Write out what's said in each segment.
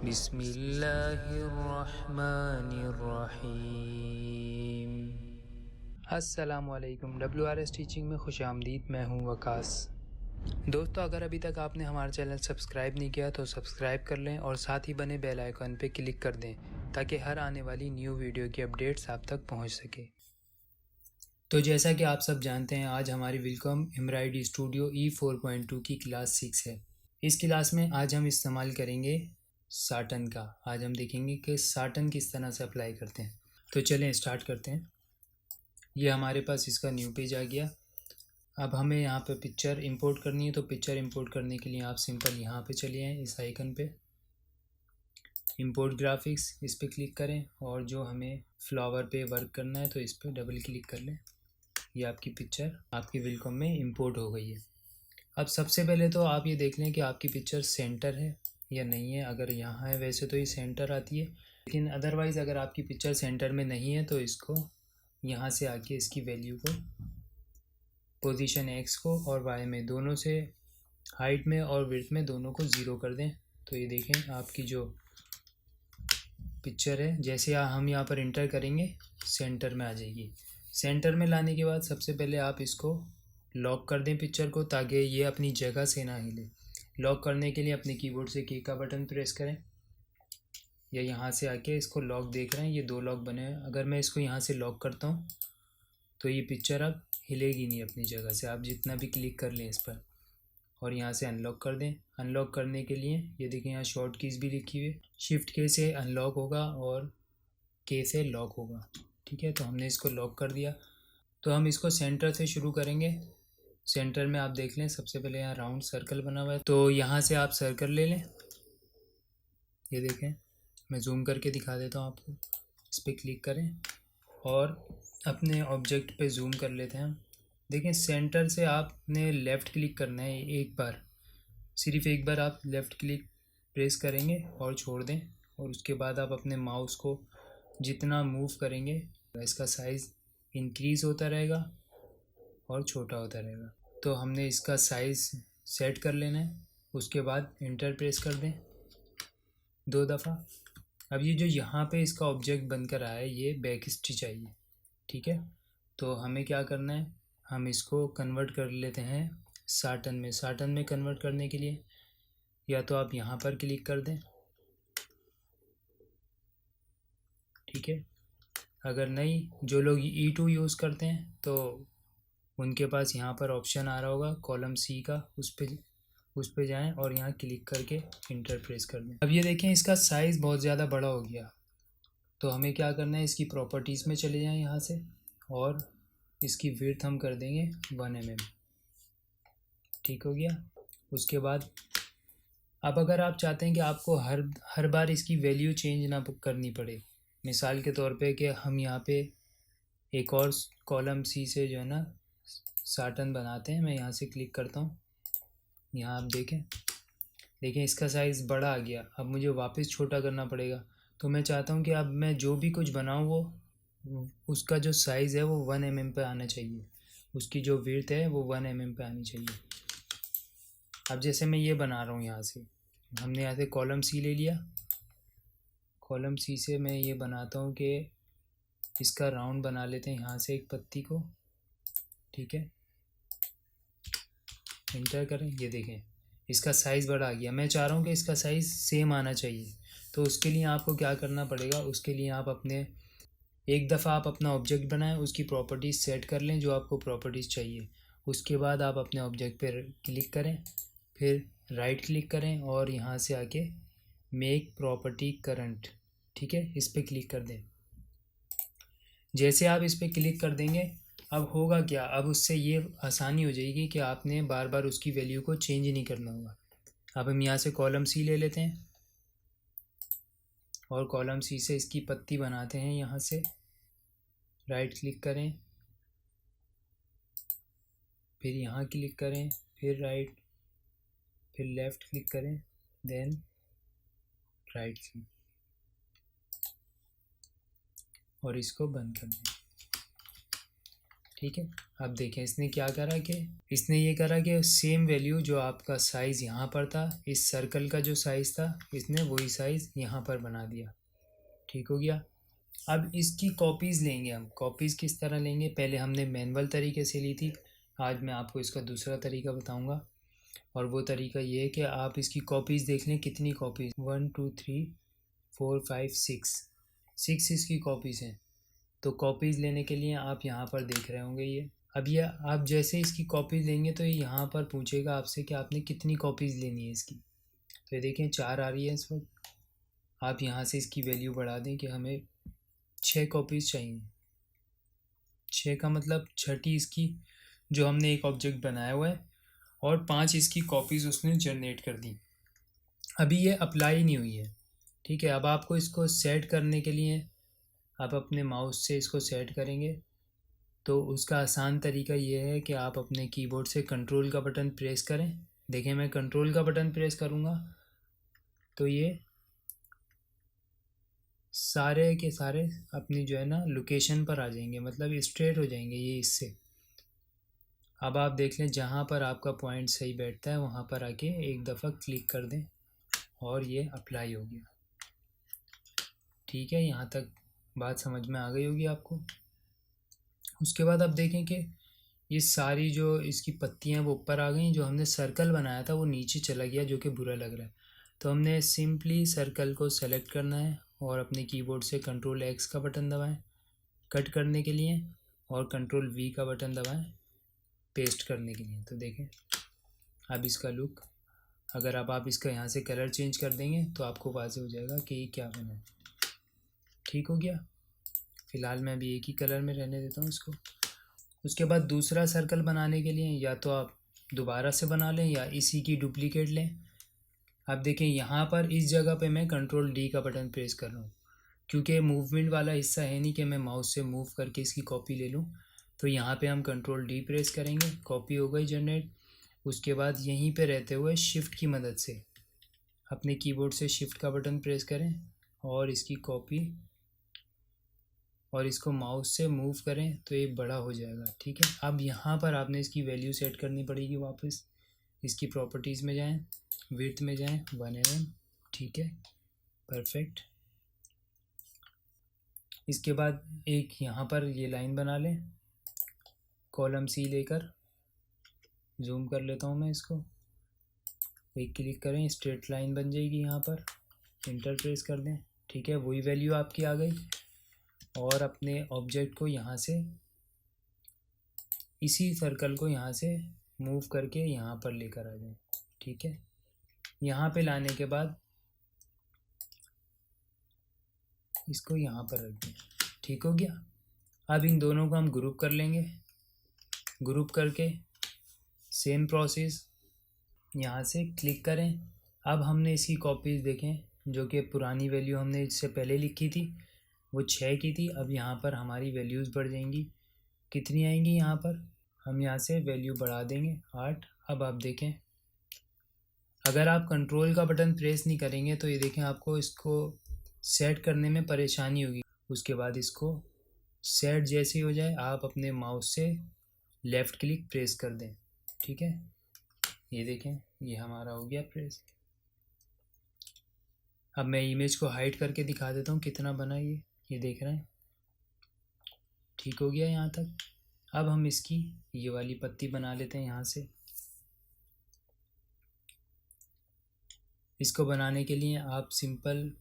बिस्मिल्लाहिर्रहमानिर्रहीम। अस्सलामुअलैकुम। WRS teaching में खुश आमदीद। मैं हूँ वकास। दोस्तों, अगर अभी तक आपने हमारा चैनल सब्सक्राइब नहीं किया तो सब्सक्राइब कर लें और साथ ही बने बेल आइकन पर क्लिक कर दें ताकि हर आने वाली न्यू वीडियो की अपडेट्स आप तक पहुँच सके। तो जैसा कि आप सब जानते हैं, आज हमारी वेलकम एम्ब्रॉयडरी स्टूडियो E4.2 की क्लास 6 है। इस क्लास में आज हम इस्तेमाल करेंगे साटन का। आज हम देखेंगे कि साटन किस तरह से अप्लाई करते हैं। तो चलें स्टार्ट करते हैं। ये हमारे पास इसका न्यू पेज आ गया। अब हमें यहाँ पे पिक्चर इंपोर्ट करनी है, तो पिक्चर इंपोर्ट करने के लिए आप सिंपल यहाँ पे चले आएँ, इस आइकन पे इंपोर्ट ग्राफिक्स, इस पर क्लिक करें और जो हमें फ्लावर पे वर्क करना है तो इस पर डबल क्लिक कर लें। ये आपकी पिक्चर आपकी वेलकम में इंपोर्ट हो गई है। अब सबसे पहले तो आप ये देख लें कि आपकी पिक्चर सेंटर है या नहीं है। अगर यहाँ है वैसे तो ये सेंटर आती है, लेकिन अदरवाइज़ अगर आपकी पिक्चर सेंटर में नहीं है तो इसको यहाँ से आके इसकी वैल्यू को पोजीशन x को और y में दोनों से हाइट में और विड्थ में दोनों को 0 कर दें। तो ये देखें आपकी जो पिक्चर है जैसे हम यहाँ पर इंटर करेंगे सेंटर में आ जाएगी। सेंटर में लाने के बाद सबसे पहले आप इसको लॉक कर दें पिक्चर को, ताकि ये अपनी जगह से ना हिले। लॉक करने के लिए अपने कीबोर्ड से की का बटन प्रेस करें या यहाँ से आके इसको लॉक देख रहे हैं, ये दो लॉक बने हैं। अगर मैं इसको यहाँ से लॉक करता हूँ तो ये पिक्चर अब हिलेगी नहीं अपनी जगह से, आप जितना भी क्लिक कर लें इस पर। और यहाँ से अनलॉक कर दें। अनलॉक करने के लिए ये देखें यहाँ शॉर्ट कीज़ भी लिखी हुई है। शिफ्ट के से अनलॉक होगा और के से लॉक होगा। ठीक है, तो हमने इसको लॉक कर दिया। तो हम इसको सेंटर से शुरू करेंगे। सेंटर में आप देख लें सबसे पहले यहाँ राउंड सर्कल बना हुआ है, तो यहाँ से आप सर्कल ले लें। ये देखें, मैं जूम करके दिखा देता हूँ आपको। इस पर क्लिक करें और अपने ऑब्जेक्ट पे जूम कर लेते हैं हम। देखें सेंटर से आपने लेफ़्ट क्लिक करना है एक बार, सिर्फ एक बार आप लेफ़्ट क्लिक प्रेस करेंगे और छोड़ दें। और उसके बाद आप अपने माउस को जितना मूव करेंगे इसका साइज़ इंक्रीज़ होता रहेगा और छोटा होता रहेगा। तो हमने इसका साइज़ सेट कर लेना है। उसके बाद इंटर प्रेस कर दें 2 दफ़ा। अब ये जो यहाँ पे इसका ऑब्जेक्ट बनकर आया है ये बैक स्टिच चाहिए। ठीक है, तो हमें क्या करना है, हम इसको कन्वर्ट कर लेते हैं साटन में। साटन में कन्वर्ट करने के लिए या तो आप यहाँ पर क्लिक कर दें, ठीक है। अगर नहीं, जो लोग E2 यूज़ करते हैं तो उनके पास यहाँ पर ऑप्शन आ रहा होगा कॉलम C का, उस पर जाएं और यहाँ क्लिक करके इंटर प्रेस कर दें। अब ये देखें इसका साइज़ बहुत ज़्यादा बड़ा हो गया। तो हमें क्या करना है, इसकी प्रॉपर्टीज़ में चले जाएं यहाँ से और इसकी विड्थ हम कर देंगे 1 mm। ठीक हो गया। उसके बाद अब अगर आप चाहते हैं कि आपको हर बार इसकी वैल्यू चेंज ना करनी पड़े, मिसाल के तौर पे कि हम यहाँ पे एक और कॉलम C से जो है ना साटन बनाते हैं। मैं यहाँ से क्लिक करता हूँ, यहाँ आप देखें इसका साइज़ बड़ा आ गया। अब मुझे वापस छोटा करना पड़ेगा। तो मैं चाहता हूँ कि अब मैं जो भी कुछ बनाऊँ वो उसका जो साइज़ है वो 1 mm पे आना चाहिए, उसकी जो विड्थ है वो 1 mm पे आनी चाहिए। अब जैसे मैं ये बना रहा हूँ, यहाँ से हमने यहाँ से कॉलम C ले लिया। कॉलम C से मैं ये बनाता हूँ कि इसका राउंड बना लेते हैं यहाँ से एक पत्ती को। ठीक है, इंटर करें। ये देखें इसका साइज़ बड़ा आ गया। मैं चाह रहा हूँ कि इसका साइज़ सेम आना चाहिए। तो उसके लिए आपको क्या करना पड़ेगा, उसके लिए आप एक दफ़ा आप अपना ऑब्जेक्ट बनाएं, उसकी प्रॉपर्टीज़ सेट कर लें जो आपको प्रॉपर्टीज़ चाहिए। उसके बाद आप अपने ऑब्जेक्ट पर क्लिक करें, फिर राइट क्लिक करें और यहाँ से आके मेक प्रॉपर्टी करंट, ठीक है, इस पर क्लिक कर दें। जैसे आप इस पर क्लिक कर देंगे अब होगा क्या, अब उससे ये आसानी हो जाएगी कि आपने बार बार उसकी वैल्यू को चेंज नहीं करना होगा। अब हम यहाँ से कॉलम C ले लेते हैं और कॉलम C से इसकी पत्ती बनाते हैं। यहाँ से राइट क्लिक करें, फिर यहाँ क्लिक करें, फिर राइट, फिर लेफ़्ट क्लिक करें, देन राइट क्लिक और इसको बंद कर दें। ठीक है। अब देखें इसने क्या करा कि इसने ये करा कि सेम वैल्यू जो आपका साइज़ यहाँ पर था, इस सर्कल का जो साइज़ था, इसने वही साइज़ यहाँ पर बना दिया। ठीक हो गया। अब इसकी कॉपीज़ लेंगे हम। कॉपीज़ किस तरह लेंगे? पहले हमने मैनुअल तरीके से ली थी, आज मैं आपको इसका दूसरा तरीका बताऊंगा। और वो तरीका ये है कि आप इसकी कॉपीज़ देख लें। कितनी कॉपीज़? 1 2 3 4 5 6 इसकी कॉपीज़ हैं। तो कॉपीज़ लेने के लिए आप यहाँ पर देख रहे होंगे ये। अब ये आप जैसे इसकी कॉपीज़ लेंगे तो ये यहाँ पर पूछेगा आपसे कि आपने कितनी कॉपीज़ लेनी है इसकी। तो ये देखें 4 आ रही है इस वक्त। आप यहाँ से इसकी वैल्यू बढ़ा दें कि हमें 6 कॉपीज़ चाहिए। 6 का मतलब छठी इसकी जो हमने एक ऑब्जेक्ट बनाया हुआ है, और 5 इसकी कॉपीज़ उसने जनरेट कर दी। अभी ये अप्लाई नहीं हुई है। ठीक है। अब आपको इसको सेट करने के लिए आप अपने माउस से इसको सेट करेंगे। तो उसका आसान तरीका ये है कि आप अपने कीबोर्ड से कंट्रोल का बटन प्रेस करें। देखें मैं कंट्रोल का बटन प्रेस करूँगा तो ये सारे के सारे अपनी जो है ना लोकेशन पर आ जाएंगे, मतलब स्ट्रेट हो जाएंगे ये इससे। अब आप देख लें जहाँ पर आपका पॉइंट सही बैठता है वहाँ पर आके एक दफ़ा क्लिक कर दें और ये अप्लाई हो गया। ठीक है, यहाँ तक बात समझ में आ गई होगी आपको। उसके बाद आप देखें कि ये सारी जो इसकी पत्तियाँ वो ऊपर आ गई, जो हमने सर्कल बनाया था वो नीचे चला गया, जो कि बुरा लग रहा है। तो हमने सिंपली सर्कल को सेलेक्ट करना है और अपने कीबोर्ड से कंट्रोल एक्स का बटन दबाएं कट करने के लिए, और कंट्रोल वी का बटन दबाएं पेस्ट करने के लिए। तो देखें अब इसका लुक, अगर अब आप इसका यहाँ से कलर चेंज कर देंगे तो आपको वाज़ेह हो जाएगा कि ये क्या बना है। ठीक हो गया। फ़िलहाल मैं अभी एक ही कलर में रहने देता हूँ इसको। उसके बाद दूसरा सर्कल बनाने के लिए या तो आप दोबारा से बना लें या इसी की डुप्लीकेट लें। अब देखें यहाँ पर इस जगह पे मैं कंट्रोल डी का बटन प्रेस कर रहा हूँ, क्योंकि मूवमेंट वाला हिस्सा है नहीं कि मैं माउस से मूव करके इसकी कॉपी ले लूँ। तो यहाँ पे हम कंट्रोल डी प्रेस करेंगे, कॉपी हो गई जनरेट। उसके बाद यहीं पे रहते हुए शिफ्ट की मदद से अपने कीबोर्ड से शिफ्ट का बटन प्रेस करें और इसकी कॉपी, और इसको माउस से मूव करें तो ये बड़ा हो जाएगा। ठीक है। अब यहाँ पर आपने इसकी वैल्यू सेट करनी पड़ेगी। वापस इसकी प्रॉपर्टीज़ में जाएं, विड्थ में जाएं 1 mm। ठीक है, परफेक्ट। इसके बाद एक यहाँ पर ये लाइन बना लें, कॉलम सी लेकर जूम कर लेता हूँ मैं इसको। एक क्लिक करें, स्ट्रेट लाइन बन जाएगी यहाँ पर, इंटर प्रेस कर दें। ठीक है, वही वैल्यू आपकी आ गई। और अपने ऑब्जेक्ट को यहाँ से, इसी सर्कल को यहाँ से मूव करके यहाँ पर लेकर आ जाएं। ठीक है, यहाँ पे लाने के बाद इसको यहाँ पर रख दें। ठीक हो गया। अब इन दोनों को हम ग्रुप कर लेंगे। ग्रुप करके सेम प्रोसेस, यहाँ से क्लिक करें। अब हमने इसकी कॉपीज़ देखें, जो कि पुरानी वैल्यू हमने इससे पहले लिखी थी वो 6 की थी। अब यहाँ पर हमारी वैल्यूज़ बढ़ जाएंगी। कितनी आएंगी? यहाँ पर हम यहाँ से वैल्यू बढ़ा देंगे 8। अब आप देखें, अगर आप कंट्रोल का बटन प्रेस नहीं करेंगे तो ये देखें आपको इसको सेट करने में परेशानी होगी। उसके बाद इसको सेट जैसे ही हो जाए आप अपने माउस से लेफ़्ट क्लिक प्रेस कर दें। ठीक है, ये देखें ये हमारा हो गया प्रेस। अब मैं इमेज को हाइड करके दिखा देता हूँ कितना बना ये देख रहे हैं। ठीक हो गया यहाँ तक। अब हम इसकी ये वाली पत्ती बना लेते हैं यहाँ से। इसको बनाने के लिए आप सिंपल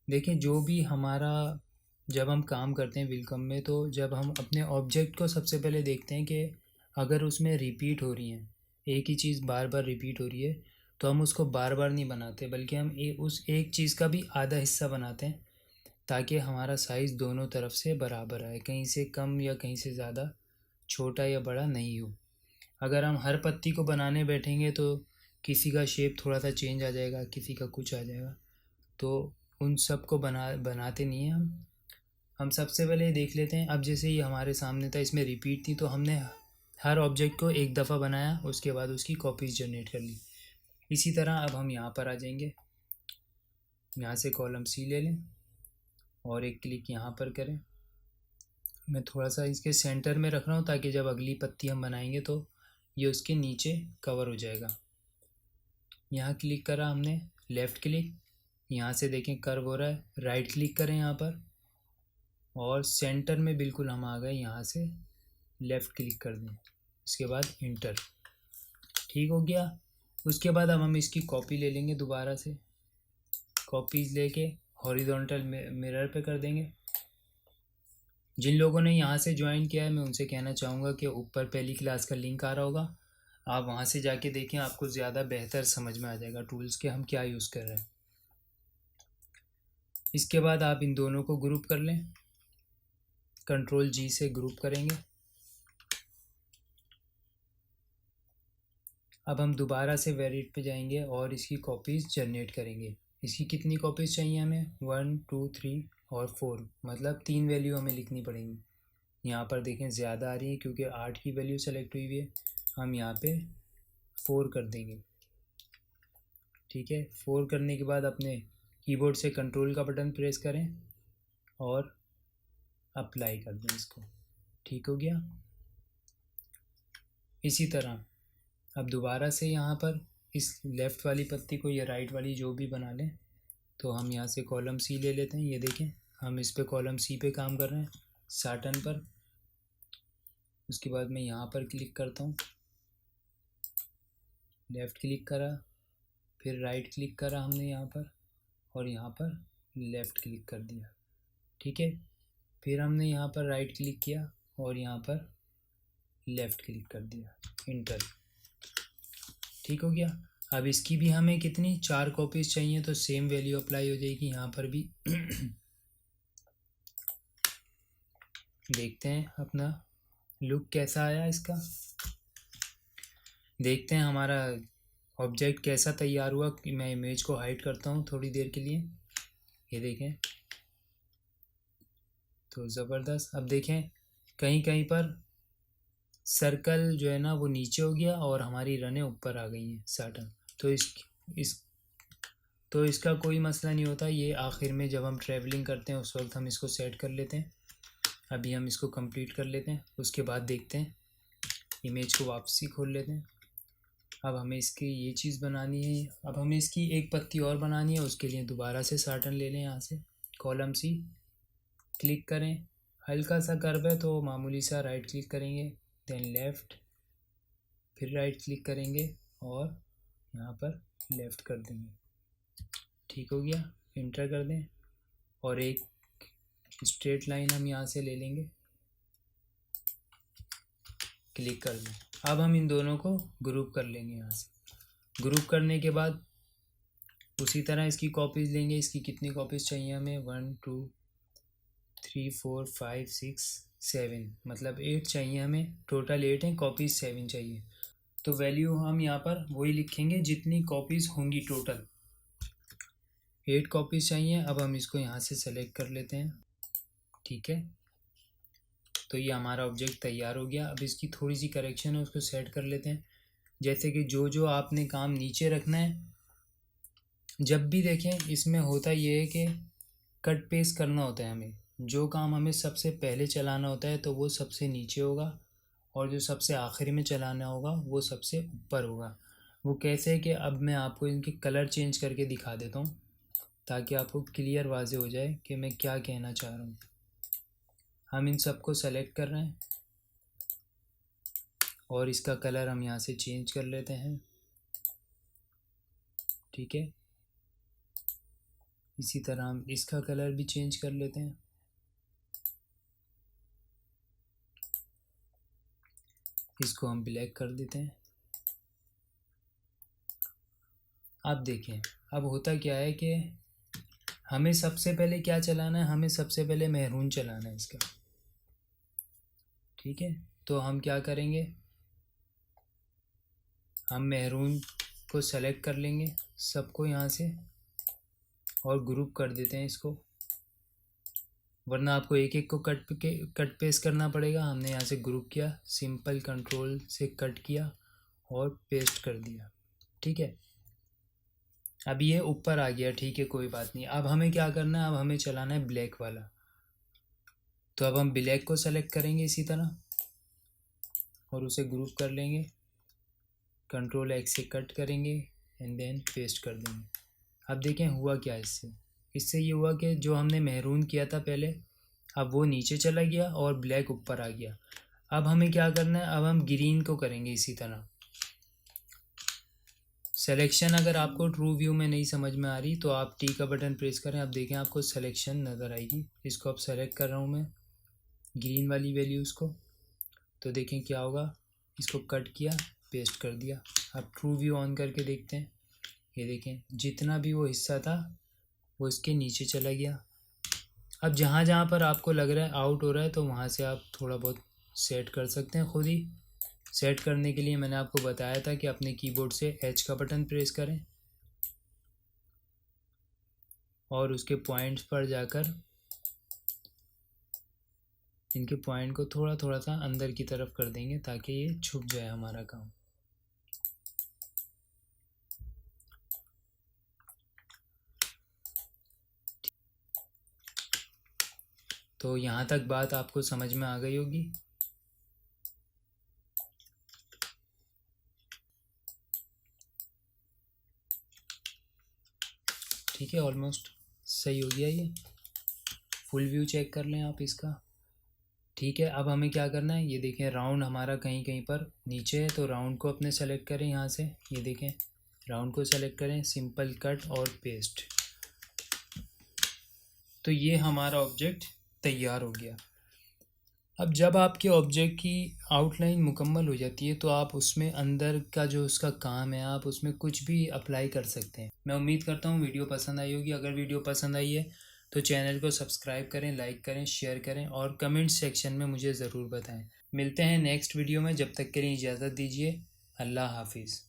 देखें, जो भी हमारा जब हम काम करते हैं विलकम में, तो जब हम अपने ऑब्जेक्ट को सबसे पहले देखते हैं कि अगर उसमें रिपीट हो रही हैं, एक ही चीज़ बार बार रिपीट हो रही है, तो हम उसको बार बार नहीं बनाते, बल्कि हम उस एक चीज़ का भी आधा हिस्सा बनाते हैं, ताकि हमारा साइज़ दोनों तरफ से बराबर आए, कहीं से कम या कहीं से ज़्यादा, छोटा या बड़ा नहीं हो। अगर हम हर पत्ती को बनाने बैठेंगे तो किसी का शेप थोड़ा सा चेंज आ जाएगा, किसी का कुछ आ जाएगा, तो उन सब को बनाते नहीं हैं हम सबसे पहले देख लेते हैं। अब जैसे ये हमारे सामने था, इसमें रिपीट थी, तो हमने हर ऑब्जेक्ट को एक दफ़ा बनाया, उसके बाद उसकी कॉपीज़ जनरेट कर ली। इसी तरह अब हम यहाँ पर आ जाएंगे, यहाँ से कॉलम सी ले लें और एक क्लिक यहाँ पर करें। मैं थोड़ा सा इसके सेंटर में रख रहा हूँ ताकि जब अगली पत्ती हम बनाएंगे तो ये उसके नीचे कवर हो जाएगा। यहाँ क्लिक करा हमने, लेफ़्ट क्लिक, यहाँ से देखें कर्व हो रहा है, राइट क्लिक करें यहाँ पर और सेंटर में बिल्कुल हम आ गए। यहाँ से लेफ़्ट क्लिक कर दें, उसके बाद इंटर। ठीक हो गया। उसके बाद अब हम इसकी कॉपी ले लेंगे, दोबारा से कॉपीज़ लेके हॉरिजॉन्टल मिरर पे कर देंगे। जिन लोगों ने यहाँ से ज्वाइन किया है मैं उनसे कहना चाहूँगा कि ऊपर पहली क्लास का लिंक आ रहा होगा, आप वहाँ से जाके देखें, आपको ज़्यादा बेहतर समझ में आ जाएगा टूल्स के हम क्या यूज़ कर रहे हैं। इसके बाद आप इन दोनों को ग्रुप कर लें, कंट्रोल जी से ग्रुप करेंगे। अब हम दोबारा से वेरिएट पे जाएंगे और इसकी कॉपीज़ जनरेट करेंगे। इसकी कितनी कॉपीज़ चाहिए हमें? 1 2 3 और 4, मतलब 3 वैल्यू हमें लिखनी पड़ेंगी। यहाँ पर देखें ज़्यादा आ रही है क्योंकि 8 की वैल्यू सेलेक्ट हुई है, हम यहाँ पे 4 कर देंगे। ठीक है, 4 करने के बाद अपने कीबोर्ड से कंट्रोल का बटन प्रेस करें और अप्लाई कर दें इसको। ठीक हो गया। इसी तरह अब दोबारा से यहाँ पर इस लेफ़्ट वाली पत्ती को या राइट वाली जो भी बना लें, तो हम यहाँ से कॉलम सी ले लेते हैं। ये देखें हम इस पे कॉलम सी पे काम कर रहे हैं, साटन पर। उसके बाद मैं यहाँ पर क्लिक करता हूँ, लेफ़्ट क्लिक करा, फिर राइट क्लिक करा हमने यहाँ पर और यहाँ पर लेफ़्ट क्लिक कर दिया। ठीक है, फिर हमने यहाँ पर राइट क्लिक किया और यहाँ पर लेफ़्ट क्लिक कर दिया, इंटर। ठीक हो गया। अब इसकी भी हमें कितनी 4 कॉपीज़ चाहिए, तो सेम वैल्यू अप्लाई हो जाएगी यहाँ पर भी। देखते हैं अपना लुक कैसा आया इसका। देखते हैं हमारा ऑब्जेक्ट कैसा तैयार हुआ। कि मैं इमेज को हाइड करता हूँ थोड़ी देर के लिए। ये देखें तो ज़बरदस्त। अब देखें कहीं कहीं पर सर्कल जो है ना वो नीचे हो गया और हमारी रनें ऊपर आ गई हैं साटन। तो इसका कोई मसला नहीं होता, ये आखिर में जब हम ट्रैवलिंग करते हैं उस वक्त हम इसको सेट कर लेते हैं। अभी हम इसको कंप्लीट कर लेते हैं, उसके बाद देखते हैं। इमेज को वापसी खोल लेते हैं। अब हमें इसकी ये चीज़ बनानी है, अब हमें इसकी एक पत्ती और बनानी है। उसके लिए दोबारा से साटन ले लें, यहाँ से कॉलम सी क्लिक करें, हल्का सा कर्व है तो मामूली सा राइट क्लिक करेंगे, देन लेफ़्ट, फिर राइट क्लिक करेंगे और यहाँ पर लेफ़्ट कर देंगे। ठीक हो गया, इंटर कर दें और एक स्ट्रेट लाइन हम यहाँ से ले लेंगे, क्लिक कर दें। अब हम इन दोनों को ग्रुप कर लेंगे। यहाँ से ग्रुप करने के बाद उसी तरह इसकी कॉपीज़ लेंगे। इसकी कितनी कॉपीज़ चाहिए हमें? 1 2 3 4 5 6 7, मतलब 8 चाहिए हमें। टोटल 8 हैं, कॉपीज़ 7 चाहिए। तो वैल्यू हम यहाँ पर वही लिखेंगे जितनी कॉपीज़ होंगी टोटल। 8 कॉपीज़ चाहिए। अब हम इसको यहाँ से सेलेक्ट कर लेते हैं। ठीक है, तो ये हमारा ऑब्जेक्ट तैयार हो गया। अब इसकी थोड़ी सी करेक्शन है, उसको सेट कर लेते हैं। जैसे कि जो जो आपने काम नीचे रखना है, जब भी देखें इसमें होता ये है कि कट पेस्ट करना होता है हमें। जो काम हमें सबसे पहले चलाना होता है तो वो सबसे नीचे होगा और जो सबसे आखिरी में चलाना होगा वो सबसे ऊपर होगा। वो कैसे है कि अब मैं आपको इनके कलर चेंज करके दिखा देता हूँ ताकि आपको क्लियर वाज़े हो जाए कि मैं क्या कहना चाह रहा हूँ। हम इन सबको सेलेक्ट कर रहे हैं और इसका कलर हम यहाँ से चेंज कर लेते हैं। ठीक है, इसी तरह हम इसका कलर भी चेंज कर लेते हैं। इसको हम ब्लैक कर देते हैं। अब देखें अब होता क्या है कि हमें सबसे पहले क्या चलाना है? हमें सबसे पहले मैरून चलाना है इसका। ठीक है, तो हम क्या करेंगे, हम मैरून को सेलेक्ट कर लेंगे सबको यहाँ से और ग्रुप कर देते हैं इसको, वरना आपको एक एक को कट पेस्ट करना पड़ेगा। हमने यहाँ से ग्रुप किया, सिंपल कंट्रोल से कट किया और पेस्ट कर दिया। ठीक है, अब ये ऊपर आ गया। ठीक है, कोई बात नहीं। अब हमें क्या करना है? अब हमें चलाना है ब्लैक वाला। तो अब हम ब्लैक को सेलेक्ट करेंगे इसी तरह और उसे ग्रुप कर लेंगे, कंट्रोल एक्स से कट करेंगे एंड देन पेस्ट कर देंगे। अब देखें हुआ क्या इससे ये हुआ कि जो हमने मैरून किया था पहले, अब वो नीचे चला गया और ब्लैक ऊपर आ गया। अब हमें क्या करना है, अब हम ग्रीन को करेंगे इसी तरह। सिलेक्शन अगर आपको ट्रू व्यू में नहीं समझ में आ रही तो आप टी का बटन प्रेस करें। अब देखें आपको सिलेक्शन नज़र आएगी। इसको अब सेलेक्ट कर रहा हूँ मैं, ग्रीन वाली वैल्यूज़ को। तो देखें क्या होगा, इसको कट किया, पेस्ट कर दिया। अब ट्रू व्यू ऑन करके देखते हैं। ये देखें जितना भी वो हिस्सा था वो इसके नीचे चला गया। अब जहाँ जहाँ पर आपको लग रहा है आउट हो रहा है तो वहाँ से आप थोड़ा बहुत सेट कर सकते हैं खुद ही। सेट करने के लिए मैंने आपको बताया था कि अपने कीबोर्ड से एच का बटन प्रेस करें और उसके पॉइंट्स पर जाकर इनके पॉइंट को थोड़ा थोड़ा सा अंदर की तरफ कर देंगे ताकि ये छुप जाए हमारा काम। तो यहाँ तक बात आपको समझ में आ गई होगी। ठीक है, ऑलमोस्ट सही हो गया ये। फुल व्यू चेक कर लें आप इसका। ठीक है, अब हमें क्या करना है, ये देखें राउंड हमारा कहीं कहीं पर नीचे है तो राउंड को अपने सेलेक्ट करें यहाँ से। ये देखें राउंड को सेलेक्ट करें, सिंपल कट और पेस्ट। तो ये हमारा ऑब्जेक्ट तैयार हो गया। अब जब आपके ऑब्जेक्ट की आउटलाइन मुकम्मल हो जाती है तो आप उसमें अंदर का जो उसका काम है आप उसमें कुछ भी अप्लाई कर सकते हैं। मैं उम्मीद करता हूँ वीडियो पसंद आई होगी। अगर वीडियो पसंद आई है तो चैनल को सब्सक्राइब करें, लाइक करें, शेयर करें और कमेंट सेक्शन में मुझे ज़रूर बताएं। मिलते हैं नेक्स्ट वीडियो में, जब तक के लिए इजाज़त दीजिए। अल्लाह हाफिज़।